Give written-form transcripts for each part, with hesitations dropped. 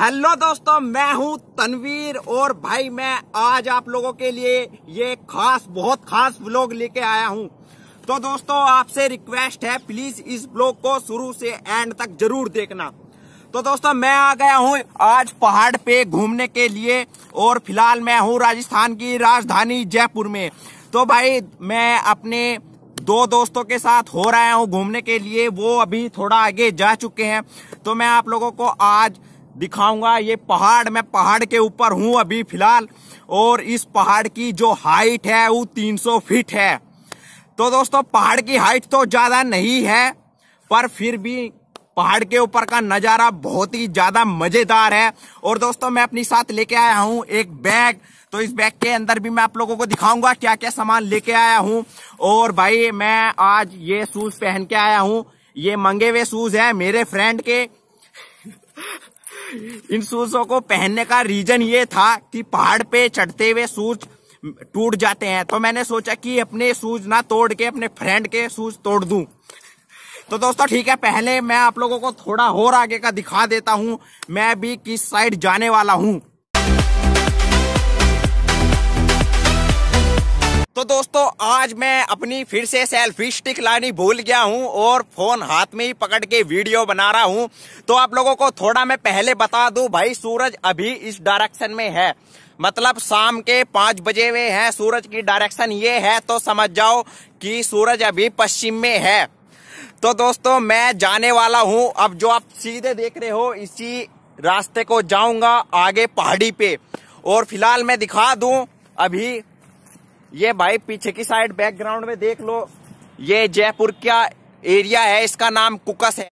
Hello दोस्तों, मैं हूं तनवीर और भाई मैं आज आप लोगों के लिए ये बहुत खास व्लॉग लेके आया हूं। तो दोस्तों आपसे रिक्वेस्ट है, प्लीज इस व्लॉग को शुरू से एंड तक जरूर देखना। तो दोस्तों मैं आ गया हूं आज पहाड़ पे घूमने के लिए और फिलहाल मैं हूं राजस्थान की राजधानी जयपुर में। तो भाई मैं अपने दो दोस्तों के साथ हो रहा हूं घूमने के लिए, वो अभी थोड़ा आगे जा चुके हैं। तो मैं आप लोगों को आज दिखाऊंगा ये पहाड़। मैं पहाड़ के ऊपर हूं अभी फिलहाल और इस पहाड़ की जो हाइट है वो 300 फीट है। तो दोस्तों पहाड़ की हाइट तो ज्यादा नहीं है पर फिर भी पहाड़ के ऊपर का नजारा बहुत ही ज्यादा मजेदार है। और दोस्तों मैं अपनी साथ लेके आया हूं एक बैग। तो इस बैग के अंदर भी मैं आप लोगों को दिखाऊंगा क्या क्या सामान लेके आया हूं। और भाई मैं आज ये शूज पहन के आया हूं, ये मंगे हुए शूज है मेरे फ्रेंड के। इन शूजों को पहनने का रीजन ये था कि पहाड़ पे चढ़ते हुए शूज टूट जाते हैं, तो मैंने सोचा कि अपने शूज ना तोड़ के अपने फ्रेंड के शूज तोड़ दूं। तो दोस्तों ठीक है, पहले मैं आप लोगों को थोड़ा और आगे का दिखा देता हूं मैं भी किस साइड जाने वाला हूं। तो दोस्तों आज मैं अपनी फिर से सेल्फी स्टिक लानी भूल गया हूं और फोन हाथ में ही पकड़ के वीडियो बना रहा हूं। तो आप लोगों को थोड़ा मैं पहले बता दूं, भाई सूरज अभी इस डायरेक्शन में है, मतलब शाम के 5 बजे हुए हैं। सूरज की डायरेक्शन ये है तो समझ जाओ कि सूरज अभी पश्चिम में है। तो दोस्तों मैं जाने वाला हूं, अब जो आप सीधे देख रहे हो इसी रास्ते को जाऊंगा आगे पहाड़ी पे। और फिलहाल मैं दिखा दूं अभी ये भाई पीछे की साइड बैकग्राउंड में देख लो, ये जयपुर का एरिया है, इसका नाम कुकस है।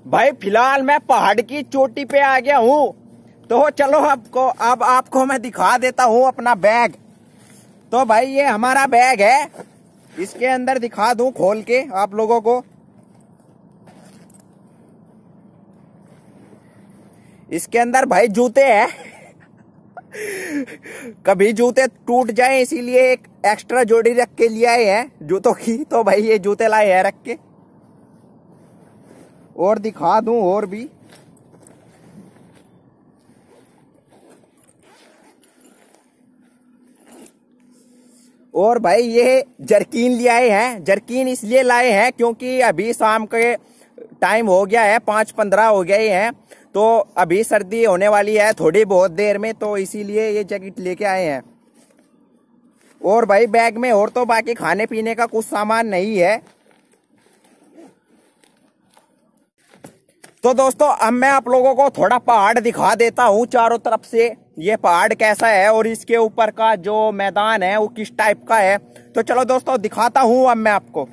भाई फिलहाल मैं पहाड़ की चोटी पे आ गया हूं, तो चलो अब आपको मैं दिखा देता हूं अपना बैग। तो भाई ये हमारा बैग है, इसके अंदर दिखा दूं खोल के आप लोगों को। इसके अंदर भाई जूते हैं कभी जूते टूट जाए इसीलिए एक एक्स्ट्रा जोड़ी रख के लिए आए हैं जूतों की। तो भाई ये जूते लाए हैं रख के। और दिखा दूं और भी, और भाई ये जर्किन ले आए हैं। जर्किन इसलिए लाए हैं क्योंकि अभी शाम के टाइम हो गया है, 5:15 हो गए हैं, तो अभी सर्दी होने वाली है थोड़ी बहुत देर में, तो इसीलिए ये जैकेट लेके आए हैं। और भाई बैग में और तो बाकी खाने पीने का कुछ सामान नहीं है। तो दोस्तों अब मैं आप लोगों को थोड़ा पहाड़ दिखा देता हूँ चारों तरफ से, ये पहाड़ कैसा है और इसके ऊपर का जो मैदान है वो किस टाइप का है। तो चलो दोस्तों दिखाता हूँ अब मैं आपको।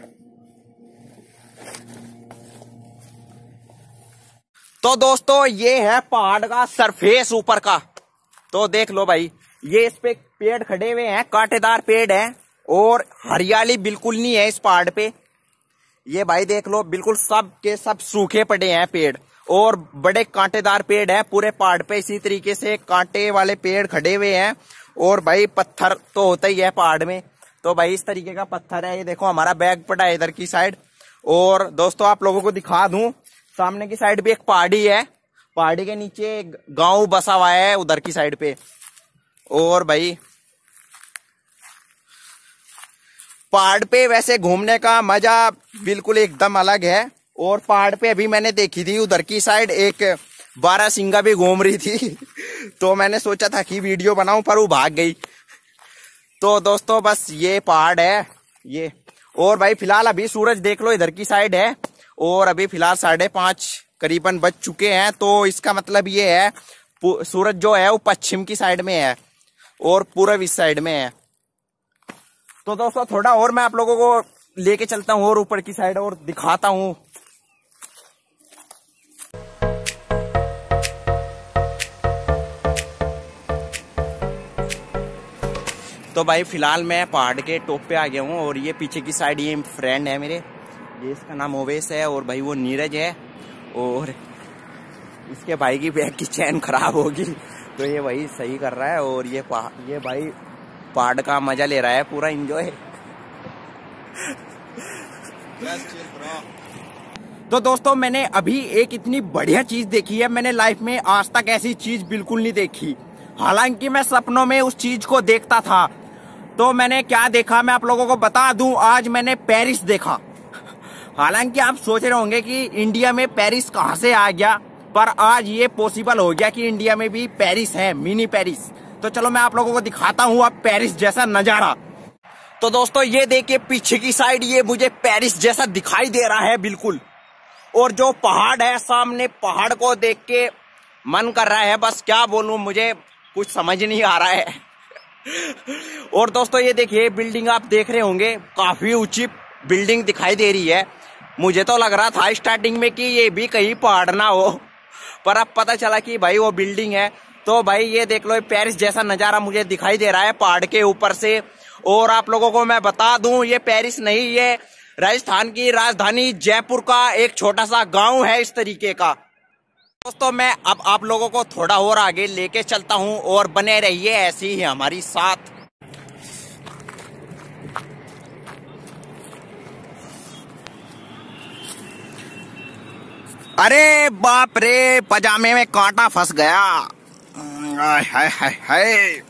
तो दोस्तों ये है पहाड़ का सरफेस ऊपर का। तो देख लो भाई, ये इस पे पेड़ खड़े हुए हैं, कांटेदार पेड़ हैं और हरियाली बिल्कुल नहीं है इस पहाड़ पे। ये भाई देख लो बिल्कुल सब के सब सूखे पड़े हैं पेड़ और बड़े कांटेदार पेड़ हैं पूरे पहाड़ पे। इसी तरीके से कांटे वाले पेड़ खड़े हुए हैं और भाई पत्थर तो होता ही है पहाड़ में। तो भाई इस तरीके का पत्थर है। ये देखो हमारा बैग पड़ा है इधर की साइड। और दोस्तों आप लोगों को दिखा दूं, सामने की साइड भी एक पहाड़ी है, पहाड़ी के नीचे एक गांव बसा हुआ है उधर की साइड पे। और भाई पहाड़ पे वैसे घूमने का मजा बिल्कुल एकदम अलग है। और पहाड़ पे अभी मैंने देखी थी उधर की साइड एक बारहसिंगा भी घूम रही थी तो मैंने सोचा था कि वीडियो बनाऊं पर वो भाग गई। तो दोस्तों बस ये पहाड़ है ये। और भाई फिलहाल अभी सूरज देख लो इधर की साइड है और अभी फिलहाल 5:30 करीबन बज चुके हैं। तो इसका मतलब ये है सूरज जो है वो पश्चिम की साइड में है और पूरब इस साइड में है। तो दोस्तों थोड़ा और मैं आप लोगों को लेके चलता हूँ और ऊपर की साइड और दिखाता हूँ। तो भाई फिलहाल मैं पहाड़ के टॉप पे आ गया हूँ और ये पीछे की साइड ये फ्रेंड है मेरे, ये इसका नाम ओवेश है और भाई वो नीरज है। और इसके भाई की बैग की चैन खराब होगी तो ये वही सही कर रहा है और ये भाई पहाड़ का मजा ले रहा है, पूरा एंजॉय। तो दोस्तों मैंने अभी एक इतनी बढ़िया चीज देखी है, मैंने लाइफ में आज तक ऐसी चीज बिल्कुल नहीं देखी। हालांकि मैं सपनों में उस चीज को देखता था। तो मैंने क्या देखा मैं आप लोगों को बता दूं, आज मैंने पेरिस देखा। हालांकि आप सोच रहे होंगे कि इंडिया में पेरिस कहां से आ गया, पर आज ये पॉसिबल हो गया कि इंडिया में भी पेरिस है, मिनी पेरिस। तो चलो मैं आप लोगों को दिखाता हूं अब पेरिस जैसा नजारा। तो दोस्तों ये देखिए पीछे की साइड, ये मुझे पेरिस जैसा दिखाई दे रहा है बिल्कुल। और जो पहाड़ है सामने, पहाड़ को देख के मन कर रहा है, बस क्या बोलूं, मुझे कुछ समझ नहीं आ रहा है। और दोस्तों ये देखिए बिल्डिंग आप देख रहे होंगे, काफी ऊंची बिल्डिंग दिखाई दे रही है। मुझे तो लग रहा था स्टार्टिंग में कि ये भी कहीं पहाड़ ना हो, पर अब पता चला कि भाई वो बिल्डिंग है। तो भाई ये देख लो, पेरिस जैसा नजारा मुझे दिखाई दे रहा है पहाड़ के ऊपर से। और आप लोगों को मैं बता दूं, ये पेरिस नहीं, ये राजस्थान की राजधानी जयपुर का एक छोटा सा गांव है इस तरीके का। दोस्तों मैं अब आप लोगों को थोड़ा और आगे लेके चलता हूं और बने रहिए ऐसे ही हमारी साथ। अरे बाप रे, पजामे में कांटा फंस गया। हाय हाय हाय।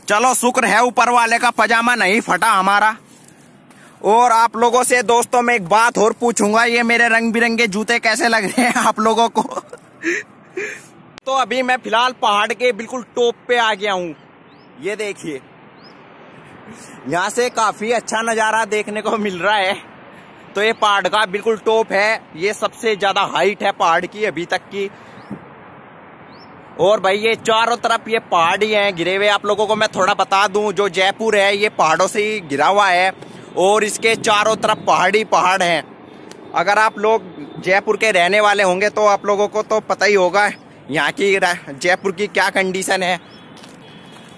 चलो शुक्र है ऊपर वाले का पजामा नहीं फटा हमारा। और आप लोगों से दोस्तों मैं एक बात और पूछूंगा, ये मेरे रंग बिरंगे जूते कैसे लग रहे हैं आप लोगों को? तो अभी मैं फिलहाल पहाड़ के बिल्कुल टॉप पे आ गया हूँ। ये देखिए यहाँ से काफी अच्छा नजारा देखने को मिल रहा है। तो ये पहाड़ का बिल्कुल टॉप है, ये सबसे ज्यादा हाइट है पहाड़ की अभी तक की। और भाई ये चारों तरफ ये पहाड़ ही हैं घिरे हुए। आप लोगों को मैं थोड़ा बता दूं, जो जयपुर है ये पहाड़ों से ही घिरा हुआ है और इसके चारों तरफ पहाड़ी पहाड़ हैं। अगर आप लोग जयपुर के रहने वाले होंगे तो आप लोगों को तो पता ही होगा यहाँ की जयपुर की क्या कंडीशन है।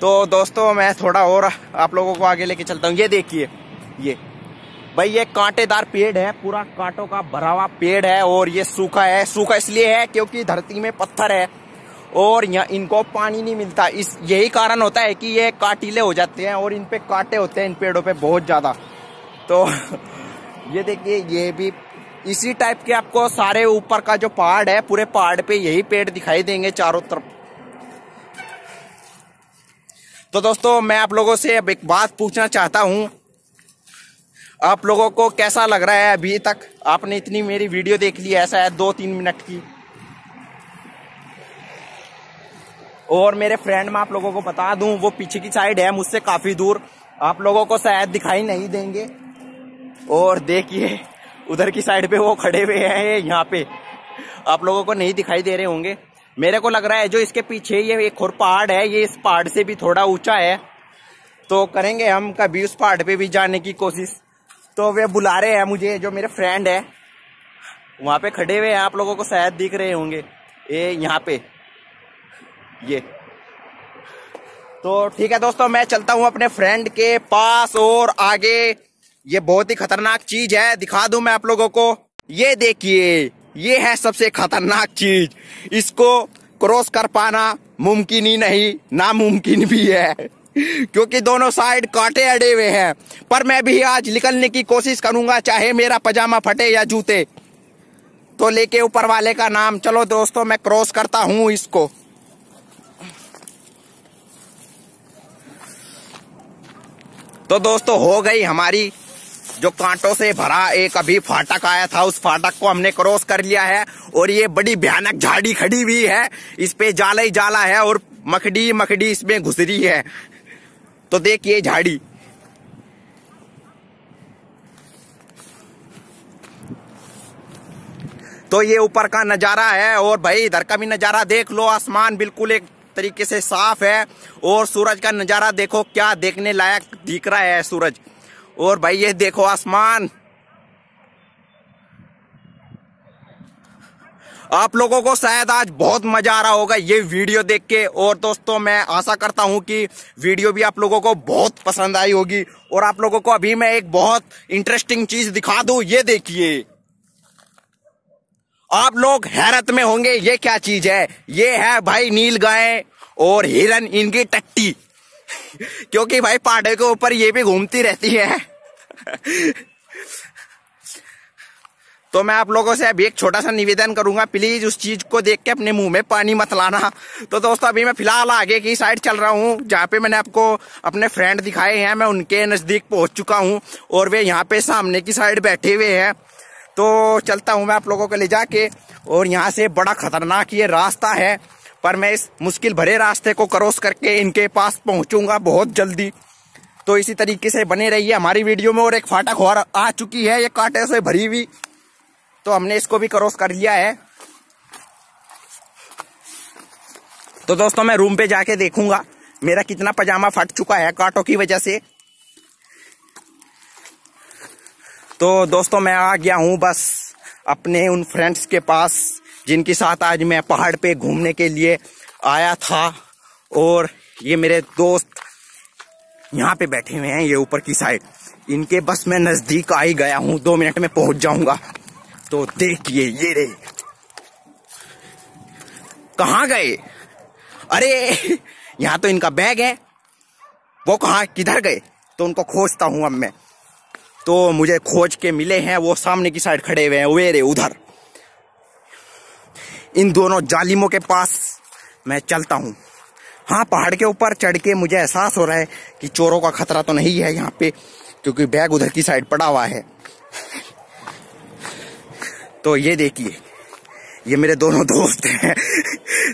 तो दोस्तों मैं थोड़ा और आप लोगों को आगे लेके चलता हूँ। ये देखिए ये भाई ये कांटेदार पेड़ है, पूरा कांटों का भरा हुआ पेड़ है और ये सूखा है। सूखा इसलिए है क्योंकि धरती में पत्थर है और यहाँ इनको पानी नहीं मिलता। यही कारण होता है कि ये काटीले हो जाते हैं और इन पे कांटे होते हैं इन पेड़ों पे बहुत ज्यादा। तो ये देखिए ये भी इसी टाइप के आपको सारे ऊपर का जो पहाड़ है, पूरे पहाड़ पे यही पेड़ दिखाई देंगे चारों तरफ। तो दोस्तों मैं आप लोगों से अब एक बात पूछना चाहता हूँ, आप लोगों को कैसा लग रहा है? अभी तक आपने इतनी मेरी वीडियो देख ली है शायद 2-3 मिनट की। और मेरे फ्रेंड मैं आप लोगों को बता दूं, वो पीछे की साइड है मुझसे काफी दूर, आप लोगों को शायद दिखाई नहीं देंगे। और देखिए उधर की साइड पे वो खड़े हुए हैं, यहाँ पे आप लोगों को नहीं दिखाई दे रहे होंगे। मेरे को लग रहा है जो इसके पीछे ये एक और पहाड़ है, ये इस पहाड़ से भी थोड़ा ऊंचा है। तो करेंगे हम कभी उस पहाड़ पे भी जाने की कोशिश। तो वे बुला रहे हैं मुझे, जो मेरे फ्रेंड है वहां पे खड़े हुए हैं, आप लोगों को शायद दिख रहे होंगे ये यहाँ पे ये। तो ठीक है दोस्तों मैं चलता हूँ अपने फ्रेंड के पास और आगे। ये बहुत ही खतरनाक चीज है, दिखा दूं मैं आप लोगों को। ये देखिए ये है सबसे खतरनाक चीज, इसको क्रॉस कर पाना मुमकिन ही नहीं, नामुमकिन भी है क्योंकि दोनों साइड कांटे अड़े हुए हैं। पर मैं भी आज निकलने की कोशिश करूंगा, चाहे मेरा पजामा फटे या जूते, तो लेके ऊपर वाले का नाम। चलो दोस्तों मैं क्रॉस करता हूं इसको। तो दोस्तों हो गई हमारी जो कांटों से भरा एक अभी फाटक आया था, उस फाटक को हमने क्रॉस कर लिया है। और ये बड़ी भयानक झाड़ी खड़ी हुई है, इस पे जाला ही जाला है और मकड़ी मकड़ी इसमें घुस रही है। तो देखिए झाड़ी, तो ये ऊपर का नजारा है। और भाई इधर का भी नजारा देख लो, आसमान बिल्कुल एक तरीके से साफ है। और सूरज का नजारा देखो क्या देखने लायक दिख रहा है सूरज। और भाई ये देखो आसमान, आप लोगों को शायद आज बहुत मजा आ रहा होगा ये वीडियो देख के। और दोस्तों मैं आशा करता हूं कि वीडियो भी आप लोगों को बहुत पसंद आई होगी। और आप लोगों को अभी मैं एक बहुत इंटरेस्टिंग चीज दिखा दूं, ये देखिए आप लोग हैरत में होंगे ये क्या चीज है। ये है भाई नील गाय और हिरन इनकी टट्टी क्योंकि भाई पहाड़ों के ऊपर ये भी घूमती रहती है तो मैं आप लोगों से अभी एक छोटा सा निवेदन करूंगा, प्लीज उस चीज को देख के अपने मुंह में पानी मत लाना। तो दोस्तों अभी मैं फिलहाल आगे की साइड चल रहा हूँ जहाँ पे मैंने आपको अपने फ्रेंड दिखाए हैं। मैं उनके नजदीक पहुंच चुका हूँ और वे यहाँ पे सामने की साइड बैठे हुए हैं। तो चलता हूँ मैं आप लोगों को ले जाके, और यहाँ से बड़ा खतरनाक ये रास्ता है, पर मैं इस मुश्किल भरे रास्ते को क्रॉस करके इनके पास पहुंचूंगा बहुत जल्दी। तो इसी तरीके से बने रहिए हमारी वीडियो में। और एक फाटक और आ चुकी है, ये कांटे से भरी हुई, तो हमने इसको भी क्रॉस कर लिया है। तो दोस्तों मैं रूम पे जाके देखूंगा मेरा कितना पजामा फट चुका है कांटों की वजह से। तो दोस्तों मैं आ गया हूं बस अपने उन फ्रेंड्स के पास जिनके साथ आज मैं पहाड़ पे घूमने के लिए आया था। और ये मेरे दोस्त यहाँ पे बैठे हुए हैं, ये ऊपर की साइड। इनके बस मैं नजदीक आ ही गया हूँ, 2 मिनट में पहुंच जाऊंगा। तो देखिए ये रे, कहाँ गए? अरे यहाँ तो इनका बैग है, वो कहाँ किधर गए? तो उनको खोजता हूं अब मैं। तो मुझे खोज के मिले हैं, वो सामने की साइड खड़े हुए हैं, वे रे उधर। इन दोनों जालिमों के पास मैं चलता हूं। हाँ, पहाड़ के ऊपर चढ़ के मुझे एहसास हो रहा है कि चोरों का खतरा तो नहीं है यहाँ पे, क्योंकि बैग उधर की साइड पड़ा हुआ है। तो ये देखिए, ये मेरे दोनों दोस्त हैं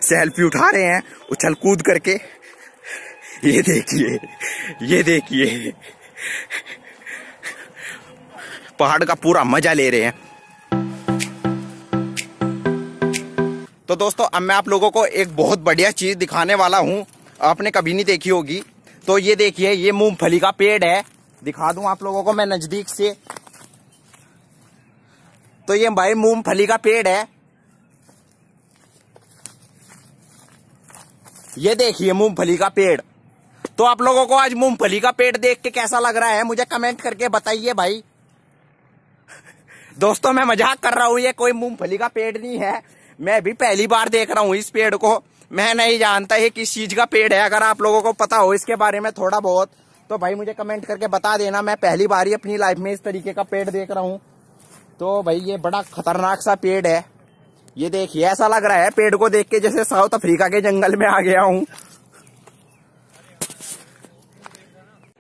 सेल्फी उठा रहे हैं उछल कूद करके। ये देखिए, ये देखिए, पहाड़ का पूरा मजा ले रहे हैं। तो दोस्तों अब मैं आप लोगों को एक बहुत बढ़िया चीज दिखाने वाला हूं, आपने कभी नहीं देखी होगी। तो ये देखिए, ये मूंगफली का पेड़ है, दिखा दूं आप लोगों को मैं नजदीक से। तो ये भाई मूंगफली का पेड़ है, ये देखिए मूंगफली का पेड़। तो आप लोगों को आज मूंगफली का पेड़ देख के कैसा लग रहा है मुझे कमेंट करके बताइए भाई। दोस्तों मैं मजाक कर रहा हूं, ये कोई मूंगफली का पेड़ नहीं है, मैं भी पहली बार देख रहा हूं इस पेड़ को। मैं नहीं जानता ये किस चीज का पेड़ है। अगर आप लोगों को पता हो इसके बारे में थोड़ा बहुत तो भाई मुझे कमेंट करके बता देना। मैं पहली बार ही अपनी लाइफ में इस तरीके का पेड़ देख रहा हूं। तो भाई ये बड़ा खतरनाक सा पेड़ है, ये देखिए, ऐसा लग रहा है पेड़ को देख के जैसे साउथ अफ्रीका के जंगल में आ गया हूं।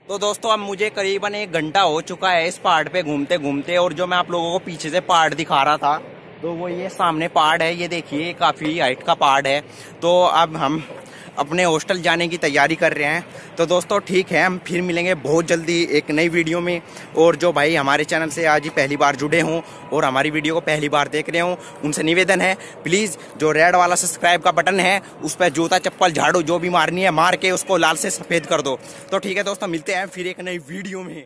तो दोस्तों अब मुझे करीबन 1 घंटा हो चुका है इस पहाड़ पे घूमते घूमते, और जो मैं आप लोगों को पीछे से पहाड़ दिखा रहा था तो वो ये सामने पहाड़ है, ये देखिए काफी हाइट का पहाड़ है। तो अब हम अपने हॉस्टल जाने की तैयारी कर रहे हैं। तो दोस्तों ठीक है, हम फिर मिलेंगे बहुत जल्दी एक नई वीडियो में। और जो भाई हमारे चैनल से आज ही पहली बार जुड़े हों और हमारी वीडियो को पहली बार देख रहे हों, उनसे निवेदन है प्लीज़ जो रेड वाला सब्सक्राइब का बटन है उस पर जूता चप्पल झाड़ू जो भी मारनी है मार के उसको लाल से सफ़ेद कर दो। तो ठीक है दोस्तों, मिलते हैं फिर एक नई वीडियो में।